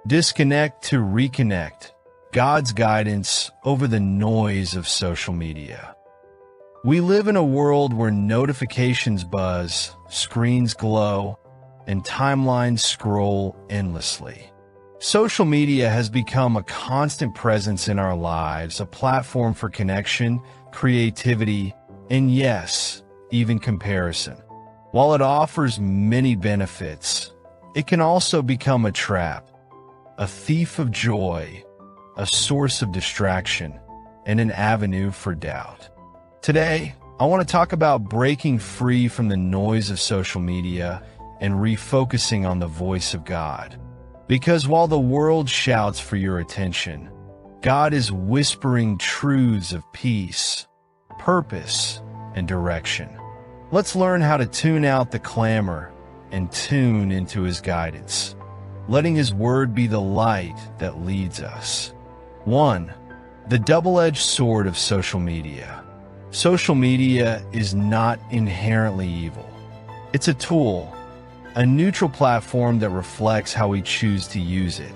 Disconnect to reconnect. God's guidance over the noise of social media. We live in a world where notifications buzz, screens glow, and timelines scroll endlessly. Social media has become a constant presence in our lives, a platform for connection, creativity, and yes, even comparison. While it offers many benefits, it can also become a trap, a thief of joy, a source of distraction, and an avenue for doubt. Today, I want to talk about breaking free from the noise of social media and refocusing on the voice of God. Because while the world shouts for your attention, God is whispering truths of peace, purpose, and direction. Let's learn how to tune out the clamor and tune into His guidance, letting His word be the light that leads us. 1. The double-edged sword of social media. Social media is not inherently evil. It's a tool, a neutral platform that reflects how we choose to use it.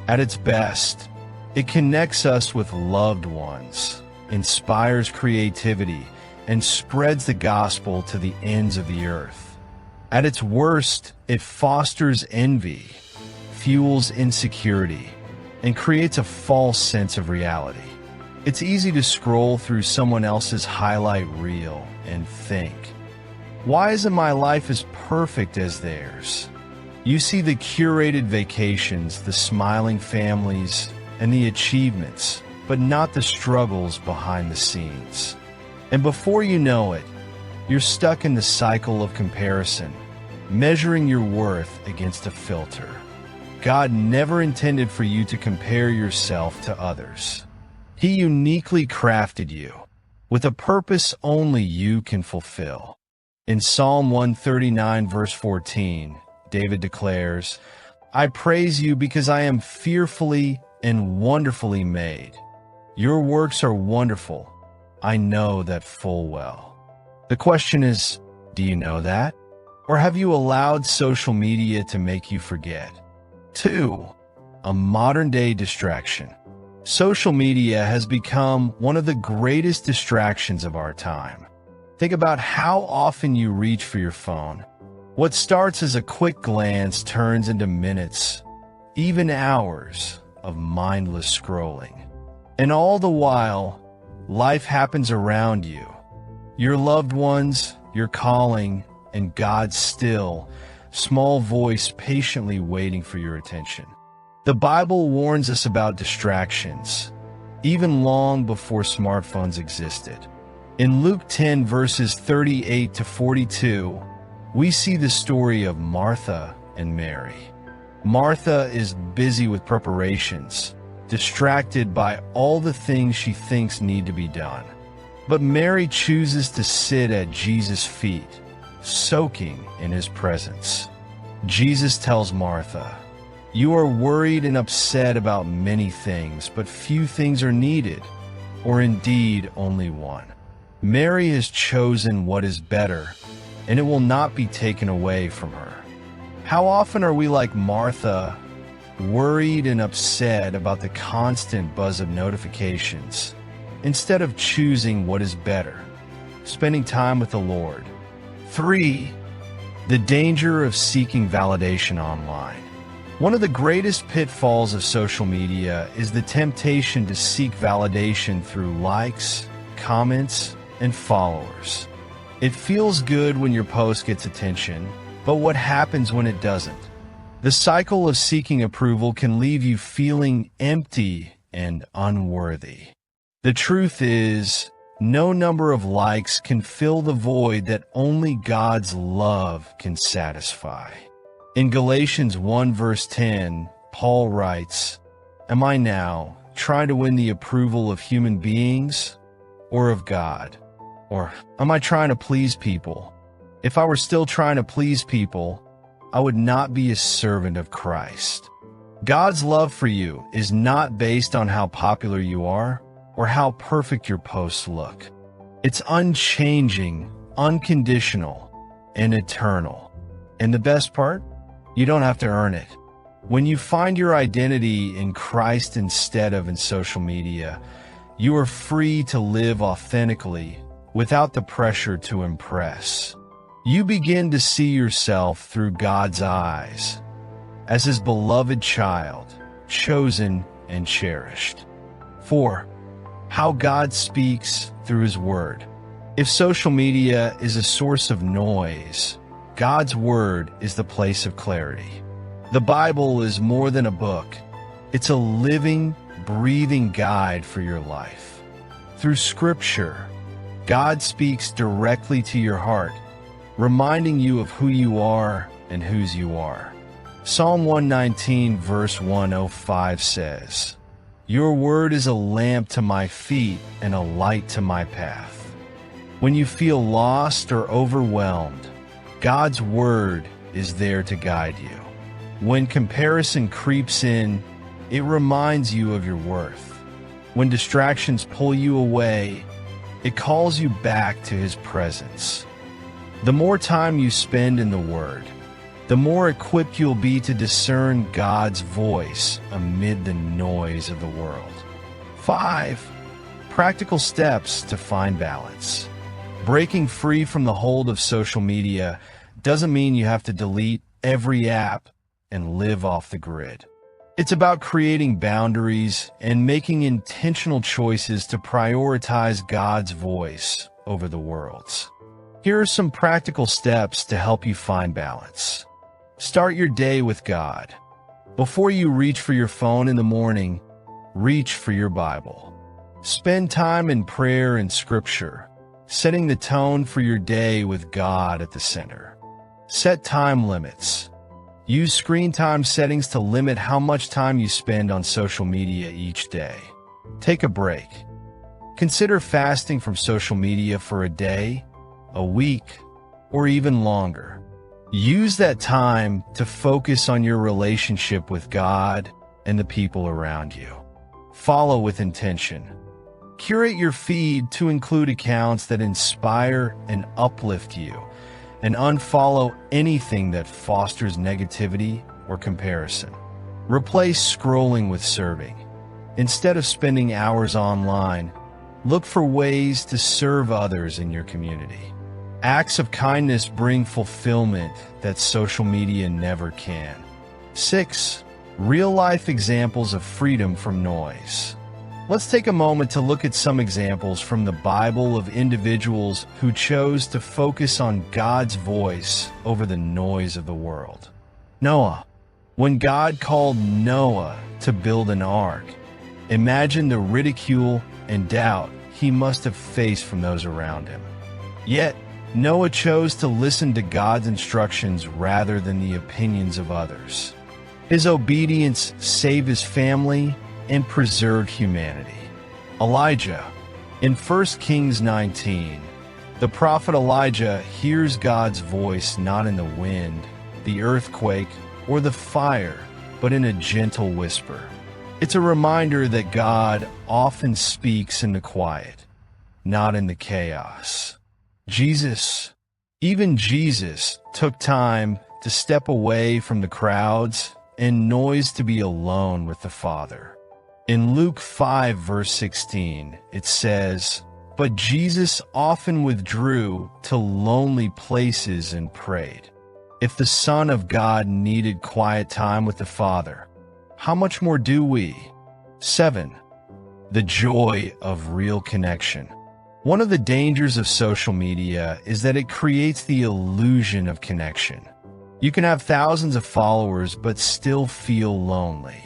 At its best, it connects us with loved ones, inspires creativity, and spreads the gospel to the ends of the earth. At its worst, it fosters envy, fuels insecurity, and creates a false sense of reality. It's easy to scroll through someone else's highlight reel and think, why isn't my life as perfect as theirs? You see the curated vacations, the smiling families, and the achievements, but not the struggles behind the scenes. And before you know it, you're stuck in the cycle of comparison, measuring your worth against a filter. God never intended for you to compare yourself to others. He uniquely crafted you with a purpose only you can fulfill. In Psalm 139, verse 14, David declares, I praise you because I am fearfully and wonderfully made. Your works are wonderful. I know that full well. The question is, do you know that? Or have you allowed social media to make you forget? 2. A modern-day distraction. Social media has become one of the greatest distractions of our time. Think about how often you reach for your phone. What starts as a quick glance turns into minutes, even hours, of mindless scrolling. And all the while, life happens around you. Your loved ones, your calling, and God's still, small voice patiently waiting for your attention. The Bible warns us about distractions, even long before smartphones existed. In Luke 10, verses 38 to 42, we see the story of Martha and Mary. Martha is busy with preparations, distracted by all the things she thinks need to be done. But Mary chooses to sit at Jesus' feet, soaking in His presence. Jesus tells Martha, you are worried and upset about many things, but few things are needed, or indeed only one. Mary has chosen what is better, and it will not be taken away from her. How often are we like Martha, worried and upset about the constant buzz of notifications, instead of choosing what is better, spending time with the Lord? 3. The danger of seeking validation online. One of the greatest pitfalls of social media is the temptation to seek validation through likes, comments, and followers. It feels good when your post gets attention, but what happens when it doesn't? The cycle of seeking approval can leave you feeling empty and unworthy. The truth is, no number of likes can fill the void that only God's love can satisfy. In Galatians 1 verse 10, Paul writes, am I now trying to win the approval of human beings or of God? Or am I trying to please people? If I were still trying to please people, I would not be a servant of Christ. God's love for you is not based on how popular you are or how perfect your posts look. It's unchanging, unconditional, and eternal. And the best part? You don't have to earn it. When you find your identity in Christ instead of in social media, you are free to live authentically without the pressure to impress. You begin to see yourself through God's eyes, as His beloved child, chosen and cherished. 4. How God speaks through His Word. If social media is a source of noise, God's Word is the place of clarity. The Bible is more than a book. It's a living, breathing guide for your life. Through Scripture, God speaks directly to your heart, reminding you of who you are and whose you are. Psalm 119 verse 105 says, "Your word is a lamp to my feet and a light to my path." When you feel lost or overwhelmed, God's word is there to guide you. When comparison creeps in, it reminds you of your worth. When distractions pull you away, it calls you back to His presence. The more time you spend in the Word, the more equipped you'll be to discern God's voice amid the noise of the world. 5. Practical steps to find balance. Breaking free from the hold of social media doesn't mean you have to delete every app and live off the grid. It's about creating boundaries and making intentional choices to prioritize God's voice over the world's. Here are some practical steps to help you find balance. Start your day with God. Before you reach for your phone in the morning, reach for your Bible. Spend time in prayer and Scripture, setting the tone for your day with God at the center. Set time limits. Use screen time settings to limit how much time you spend on social media each day. Take a break. Consider fasting from social media for a day, a week, or even longer. Use that time to focus on your relationship with God and the people around you. Follow with intention. Curate your feed to include accounts that inspire and uplift you, and unfollow anything that fosters negativity or comparison. Replace scrolling with serving. Instead of spending hours online, look for ways to serve others in your community. Acts of kindness bring fulfillment that social media never can. 6. Real-life examples of freedom from noise. Let's take a moment to look at some examples from the Bible of individuals who chose to focus on God's voice over the noise of the world. Noah. When God called Noah to build an ark, imagine the ridicule and doubt he must have faced from those around him. Yet, Noah chose to listen to God's instructions rather than the opinions of others. His obedience saved his family and preserved humanity. Elijah. In 1 Kings 19, the prophet Elijah hears God's voice not in the wind, the earthquake, or the fire, but in a gentle whisper. It's a reminder that God often speaks in the quiet, not in the chaos. Jesus. Even Jesus took time to step away from the crowds and noise to be alone with the Father. In Luke 5 verse 16, it says, "But Jesus often withdrew to lonely places and prayed." If the Son of God needed quiet time with the Father, how much more do we? 7. The joy of real connection. One of the dangers of social media is that it creates the illusion of connection. You can have thousands of followers but still feel lonely.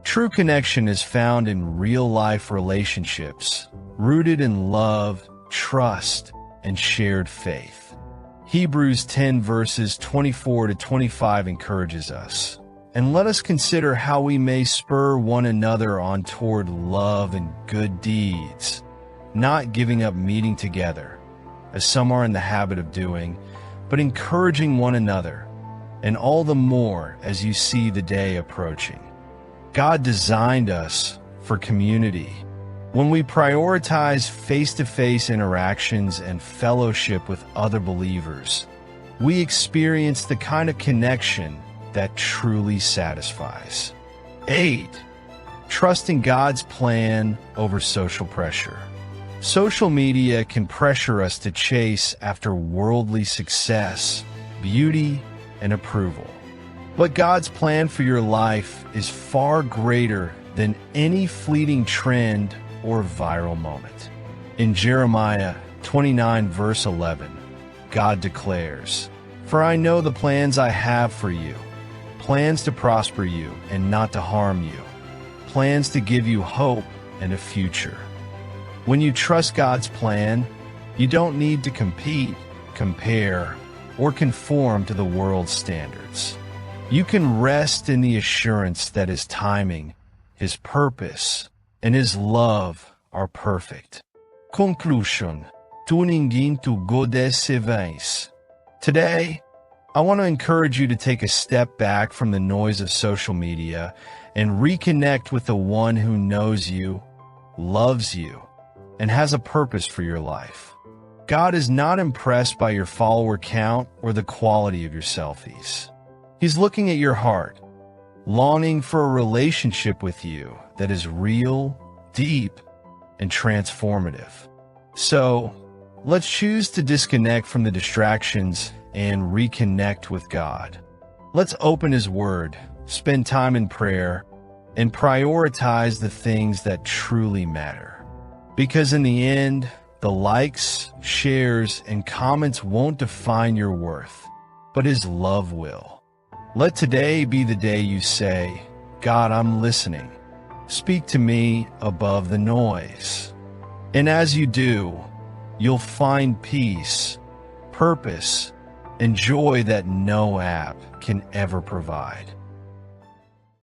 True connection is found in real-life relationships, rooted in love, trust, and shared faith. Hebrews 10 verses 24 to 25 encourages us. And let us consider how we may spur one another on toward love and good deeds, not giving up meeting together, as some are in the habit of doing, but encouraging one another, and all the more as you see the day approaching. God designed us for community. When we prioritize face-to-face interactions and fellowship with other believers, we experience the kind of connection that truly satisfies. 8. Trusting God's plan over social pressure. Social media can pressure us to chase after worldly success, beauty, and approval. But God's plan for your life is far greater than any fleeting trend or viral moment. In Jeremiah 29 verse 11, God declares, "For I know the plans I have for you, plans to prosper you and not to harm you, plans to give you hope and a future." When you trust God's plan, you don't need to compete, compare, or conform to the world's standards. You can rest in the assurance that His timing, His purpose, and His love are perfect. Conclusion. Tuning into Godesse Vens. Today, I want to encourage you to take a step back from the noise of social media and reconnect with the one who knows you, loves you, and has a purpose for your life. God is not impressed by your follower count or the quality of your selfies. He's looking at your heart, longing for a relationship with you that is real, deep, and transformative. So, let's choose to disconnect from the distractions and reconnect with God. Let's open His Word, spend time in prayer, and prioritize the things that truly matter. Because in the end, the likes, shares, and comments won't define your worth, but His love will. Let today be the day you say, "God, I'm listening. Speak to me above the noise." And as you do, you'll find peace, purpose, and joy that no app can ever provide.